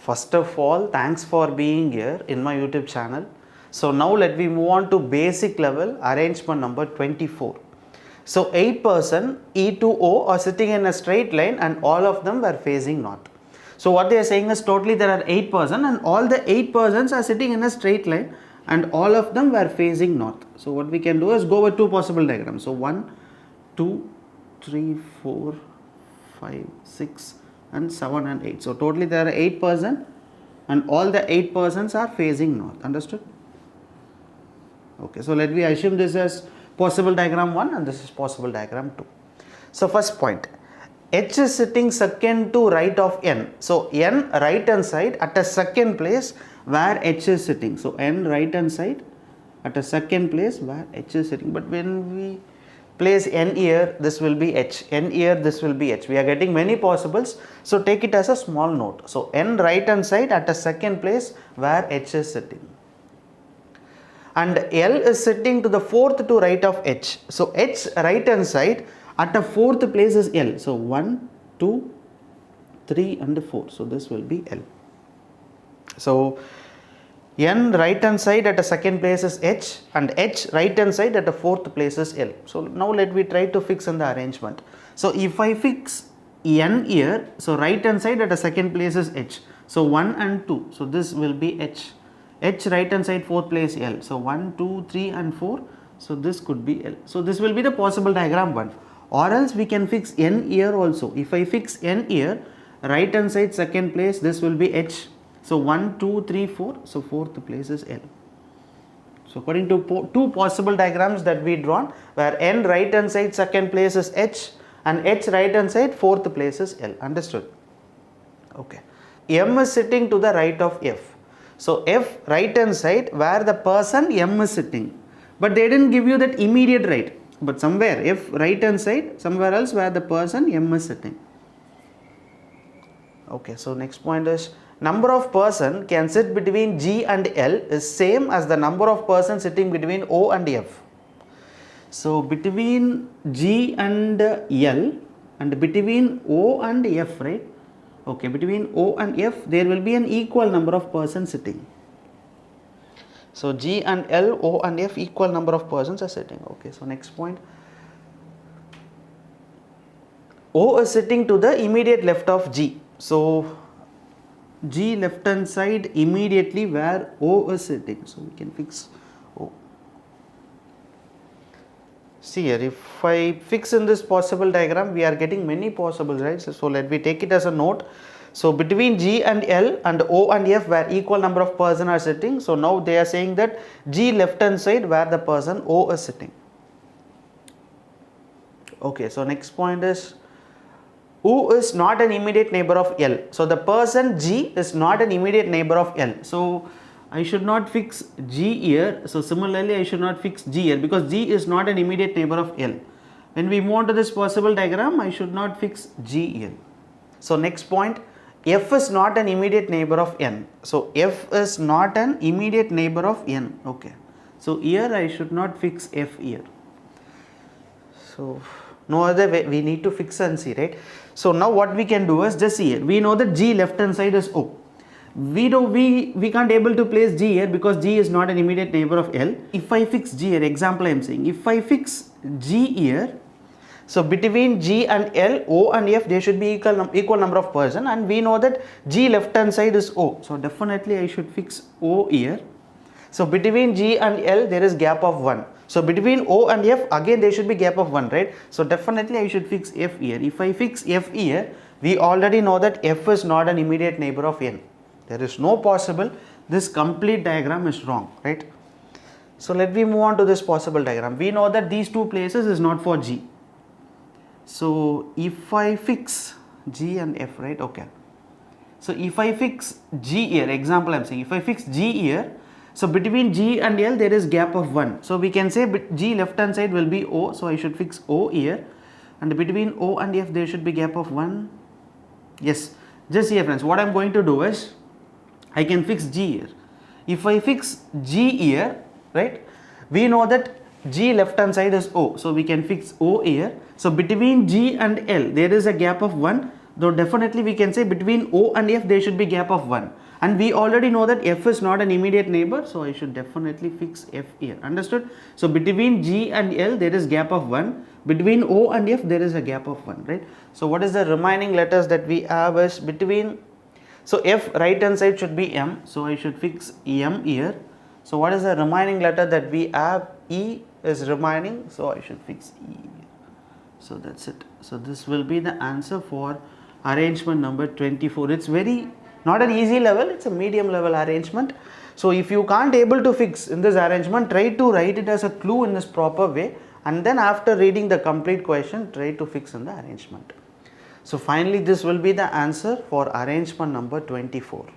First of all, thanks for being here in my YouTube channel. So now let me move on to basic level arrangement number 24. So 8 person E to O are sitting in a straight line and all of them were facing north. So what they are saying is totally there are 8 persons and all the 8 persons are sitting in a straight line and all of them were facing north. So what we can do is go with two possible diagrams. So 1, 2, 3, 4, 5, 6 and 7 and 8. So totally there are 8 persons and all the 8 persons are facing north. Understood? Okay, so let me assume this as possible diagram 1 and this is possible diagram 2. So first point, H is sitting second to right of N. So N right hand side at a second place where H is sitting. So N right hand side at a second place where H is sitting. But when we place N here, this will be H. N here, this will be H. We are getting many possibles. So take it as a small note. So N right hand side at a second place where H is sitting. And L is sitting to the fourth to right of H. So H right hand side at a fourth place is L. So 1, 2, 3 and 4. So this will be L. So N right hand side at a second place is H and H right hand side at a fourth place is L. So now let me try to fix in the arrangement. So if I fix N here, so right hand side at a second place is H. So 1 and 2. So this will be H. H right hand side fourth place L. So 1, 2, 3 and 4. So this could be L. So this will be the possible diagram 1. Or else we can fix N here also. If I fix N here, right hand side second place, this will be H. So 1, 2, 3, 4. So fourth place is L. So according to two possible diagrams that we drawn, where N right hand side second place is H and H right hand side fourth place is L. Understood? Okay. M is sitting to the right of F. So F right hand side where the person M is sitting. But they didn't give you that immediate right. But somewhere F right hand side, somewhere else where the person M is sitting. Okay, so next point is number of person can sit between G and L is same as the number of person sitting between O and F. So between G and L and between O and F, right? Okay, between O and F there will be an equal number of persons sitting. So G and L, O and F equal number of persons are sitting. Okay, so next point. O is sitting to the immediate left of G. So G left hand side immediately where O is sitting. So we can fix O. See here, if I fix in this possible diagram, we are getting many possibles, right? So let me take it as a note. So between G and L and O and F where equal number of persons are sitting. So now they are saying that G left hand side where the person O is sitting. Okay, so next point is O is not an immediate neighbor of L. So the person G is not an immediate neighbor of L. So I should not fix G here. So similarly I should not fix G here because G is not an immediate neighbor of L. When we move on to this possible diagram, I should not fix G here. So next point, F is not an immediate neighbor of N. So F is not an immediate neighbor of N. Okay. So here I should not fix F here. So no other way, we need to fix and see, right? So now what we can do is just see here. We know that G left hand side is O. We can't able to place G here because G is not an immediate neighbor of L. If I fix G here, example I am saying, if I fix G here, so between G and L, O and F there should be equal number of persons and we know that G left hand side is O. So definitely I should fix O here. So between G and L there is gap of 1. So between O and F again there should be gap of 1, right? So definitely I should fix F here. If I fix F here, we already know that F is not an immediate neighbor of N. There is no possible. This complete diagram is wrong, right? So let me move on to this possible diagram. We know that these two places is not for G. So if I fix G and F, right? Okay. So if I fix G here, example I am saying, if I fix G here, so between G and L there is gap of 1. So we can say G left hand side will be O. So I should fix O here. And between O and F there should be gap of 1. Yes. Just here friends, what I am going to do is, I can fix G here. If I fix G here, right? We know that G left hand side is O. So we can fix O here. So between G and L there is a gap of 1. though definitely we can say between O and F there should be gap of 1, and we already know that F is not an immediate neighbor, so I should definitely fix F here. Understood? So between G and L there is gap of 1, between O and F there is a gap of 1, right? So what is the remaining letters that we have is between, so F right hand side should be M, so I should fix M here. So what is the remaining letter that we have? E is remaining, so I should fix E. So that's it. So this will be the answer for arrangement number 24. It's very not an easy level, it's a medium level arrangement. So if you can't able to fix in this arrangement, try to write it as a clue in this proper way, and then after reading the complete question, try to fix in the arrangement. So finally this will be the answer for arrangement number 24.